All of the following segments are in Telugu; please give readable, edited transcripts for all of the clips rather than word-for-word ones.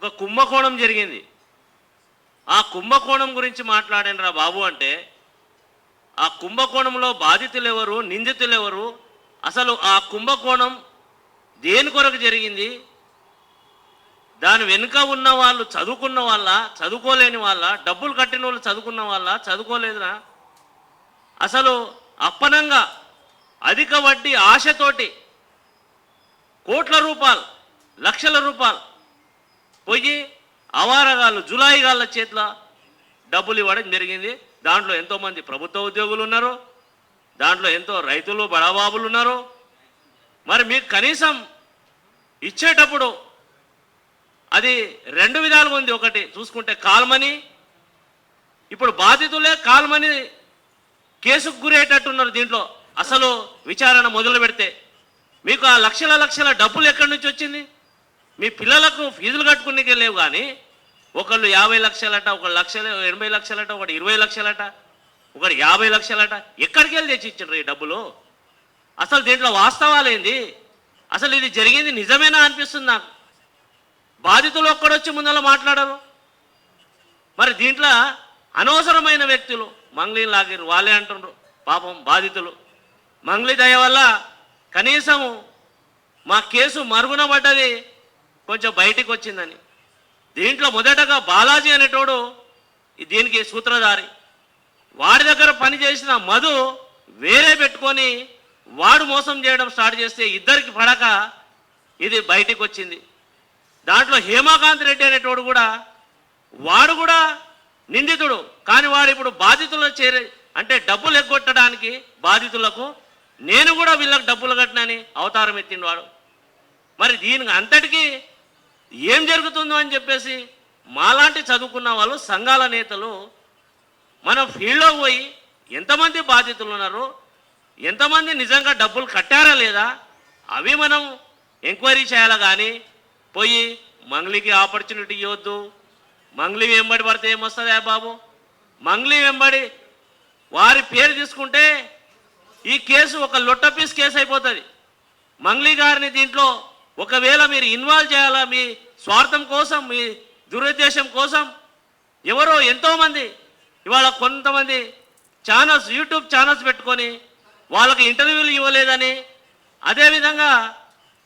ఒక కుంభకోణం జరిగింది. ఆ కుంభకోణం గురించి మాట్లాడినరా బాబు అంటే, ఆ కుంభకోణంలో బాధితులు ఎవరు, నిందితులు ఎవరు, అసలు ఆ కుంభకోణం దేని కొరకు జరిగింది, దాని వెనుక ఉన్న వాళ్ళు చదువుకున్న వాళ్ళ, చదువుకోలేని వాళ్ళ, డబ్బులు కట్టిన వాళ్ళు చదువుకున్న వాళ్ళ, చదువుకోలేదురా, అసలు అప్పనంగా అధిక వడ్డీ ఆశతోటి కోట్ల రూపాయలు, లక్షల రూపాయలు పోయి అవారగాళ్ళు, జులాయిగాళ్ళ చేతిలో డబ్బులు ఇవ్వడం జరిగింది. దాంట్లో ఎంతోమంది ప్రభుత్వ ఉద్యోగులు ఉన్నారు, దాంట్లో ఎంతో రైతులు, బడాబాబులు ఉన్నారు. మరి మీకు కనీసం ఇచ్చేటప్పుడు అది రెండు విధాలుగా ఉంది. ఒకటి చూసుకుంటే కాల్మని, ఇప్పుడు బాధితులే కాల్మని కేసుకు గురయ్యేటట్టున్నారు. దీంట్లో అసలు విచారణ మొదలు పెడితే మీకు ఆ లక్షల లక్షల డబ్బులు ఎక్కడి నుంచి వచ్చింది? మీ పిల్లలకు ఫీజులు కట్టుకునేకే లేవు. కానీ ఒకళ్ళు 50 లక్షలట, ఒకళ్ళు 80 లక్షలట, ఒకటి 20 లక్షలట, ఒకటి 50 లక్షలట. ఎక్కడికి వెళ్ళి తెచ్చి ఇచ్చిండ్రు ఈ డబ్బులు? అసలు దీంట్లో వాస్తవాలు ఏంది? అసలు ఇది జరిగింది నిజమేనా అనిపిస్తుంది నాకు. బాధితులు ఒక్కడొచ్చి ముందర మాట్లాడరు. మరి దీంట్లో అనవసరమైన వ్యక్తులు మంగ్లీని లాగారు. వాళ్ళే అంటుండ్రు పాపం బాధితులు. మంగ్లీ దయ వల్ల కనీసము మా కేసు మరుగున పడ్డది, కొంచెం బయటికి వచ్చిందని. దీంట్లో మొదటగా బాలాజీ అనేటోడు దీనికి సూత్రధారి. వాడి దగ్గర పనిచేసిన మధు వేరే పెట్టుకొని వాడు మోసం చేయడం స్టార్ట్ చేస్తే ఇద్దరికి పడక ఇది బయటికి వచ్చింది. దాంట్లో హేమాకాంత్ రెడ్డి అనేటోడు కూడా, వాడు కూడా నిందితుడు. కానీ వాడు ఇప్పుడు బాధితులు అంటే డబ్బులు ఎగ్గొట్టడానికి బాధితులకు నేను కూడా వీళ్ళకి డబ్బులు కట్టినని అవతారం ఎత్తిండు వాడు. మరి దీనికి అంతటికీ ఏం జరుగుతుందో అని చెప్పేసి మాలాంటి చదువుకున్న వాళ్ళు, సంఘాల నేతలు మనం ఫీల్డ్లో పోయి ఎంతమంది బాధితులు ఉన్నారు, ఎంతమంది నిజంగా డబ్బులు కట్టారా లేదా అవి మనం ఎంక్వైరీ చేయాలి. కానీ పోయి మంగ్లీకి ఆపర్చునిటీ ఇవ్వద్దు. మంగ్లీ వెంబడి పడితే ఏమొస్తుంది బాబు? మంగ్లీ వెంబడి వారి పేరు తీసుకుంటే ఈ కేసు ఒక లొట్టపీస్ కేసు అయిపోతుంది. మంగ్లీ గారిని దీంట్లో ఒకవేళ మీరు ఇన్వాల్వ్ చేయాలా, మీ స్వార్థం కోసం, మీ దురుద్దేశం కోసం ఎవరో ఎంతోమంది ఇవాళ కొంతమంది ఛానల్స్, యూట్యూబ్ ఛానల్స్ పెట్టుకొని వాళ్ళకి ఇంటర్వ్యూలు ఇవ్వలేదని, అదేవిధంగా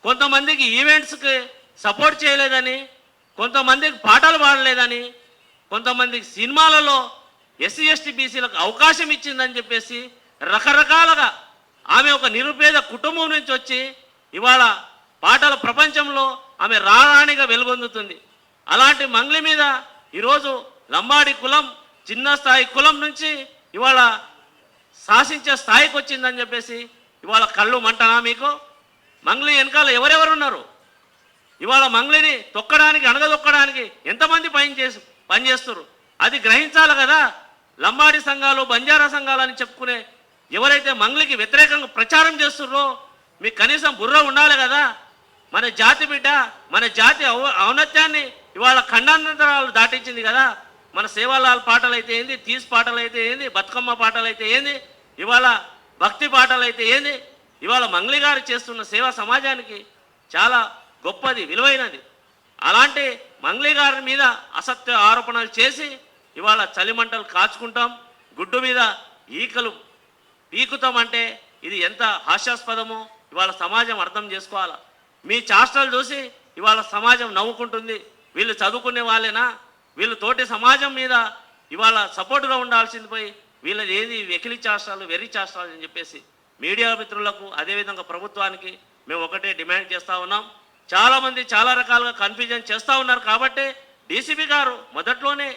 కొంతమందికి ఈవెంట్స్కి సపోర్ట్ చేయలేదని, కొంతమందికి పాటలు పాడలేదని, కొంతమందికి సినిమాలలో ఎస్సీ ఎస్టీ బీసీలకు అవకాశం ఇచ్చిందని చెప్పేసి రకరకాలుగా ఆమె ఒక నిరుపేద కుటుంబం నుంచి వచ్చి ఇవాళ పాటల ప్రపంచంలో ఆమె రారాణిగా వెలుగొందుతుంది. అలాంటి మంగ్లీ మీద ఈరోజు లంబాడి కులం చిన్న స్థాయి కులం నుంచి ఇవాళ శాసించే స్థాయికి వచ్చిందని చెప్పేసి ఇవాళ కళ్ళు మంటనా మీకు? మంగ్లీ వెనకాల ఎవరెవరు ఉన్నారు? ఇవాళ మంగ్లీని తొక్కడానికి, అణగదొక్కడానికి ఎంతమంది పనిచేస్తారు? అది గ్రహించాలి కదా. లంబాడి సంఘాలు, బంజారా సంఘాలు అని చెప్పుకునే ఎవరైతే మంగ్లీకి వ్యతిరేకంగా ప్రచారం చేస్తున్నారో మీకు కనీసం బుర్ర ఉండాలి కదా. మన జాతి బిడ్డ, మన జాతి ఔన్నత్యాన్ని ఇవాళ ఖండాంతరాలు దాటించింది కదా. మన సేవాలాల్ పాటలు అయితే ఏంది, తీస్ పాటలు అయితే ఏంది, బతుకమ్మ పాటలు అయితే ఏంది, ఇవాళ భక్తి పాటలు అయితే ఏంది, ఇవాళ మంగ్లీ గారు చేస్తున్న సేవ సమాజానికి చాలా గొప్పది, విలువైనది. అలాంటి మంగ్లీ గారి మీద అసత్య ఆరోపణలు చేసి ఇవాళ చలిమంటలు కాచుకుంటాం, గుడ్డు మీద ఈకలు పీకుతామంటే ఇది ఎంత హాస్యాస్పదమో ఇవాళ సమాజం అర్థం చేసుకోవాలి. మీ చేష్టలు చూసి ఇవాళ సమాజం నవ్వుకుంటుంది. వీళ్ళు చదువుకునే వాళ్ళేనా? వీళ్ళు తోటి సమాజం మీద ఇవాళ సపోర్టుగా ఉండాల్సింది పోయి వీళ్ళది ఏది వెకిలి చేష్టాలు, వెర్రి చేష్టాలు అని చెప్పేసి మీడియా మిత్రులకు, అదేవిధంగా ప్రభుత్వానికి మేము ఒకటే డిమాండ్ చేస్తూ ఉన్నాం. చాలామంది చాలా రకాలుగా కన్ఫ్యూజన్ చేస్తూ ఉన్నారు. కాబట్టి డీసీపీ గారు మొదట్లోనే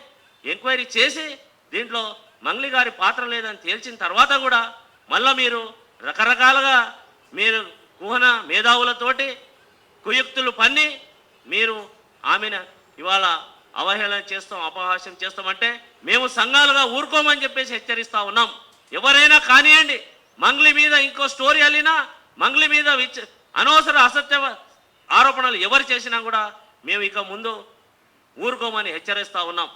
ఎంక్వైరీ చేసి దీంట్లో మంగ్లీ గారి పాత్ర లేదని తేల్చిన తర్వాత కూడా మళ్ళీ మీరు రకరకాలుగా మీరు కుహన మేధావులతోటి కుయుక్తులు పన్ని మీరు ఆమెను ఇవాళ అవహేళన చేస్తాం, అపహాస్యం చేస్తామంటే మేము సంఘాలుగా ఊరుకోమని చెప్పేసి హెచ్చరిస్తూ ఉన్నాం. ఎవరైనా కానివ్వండి, మంగ్లీ మీద ఇంకో స్టోరీ అల్లినా, మంగ్లీ మీద అనవసర అసత్య ఆరోపణలు ఎవరు చేసినా కూడా మేము ఇక ముందు ఊరుకోమని హెచ్చరిస్తూ ఉన్నాం.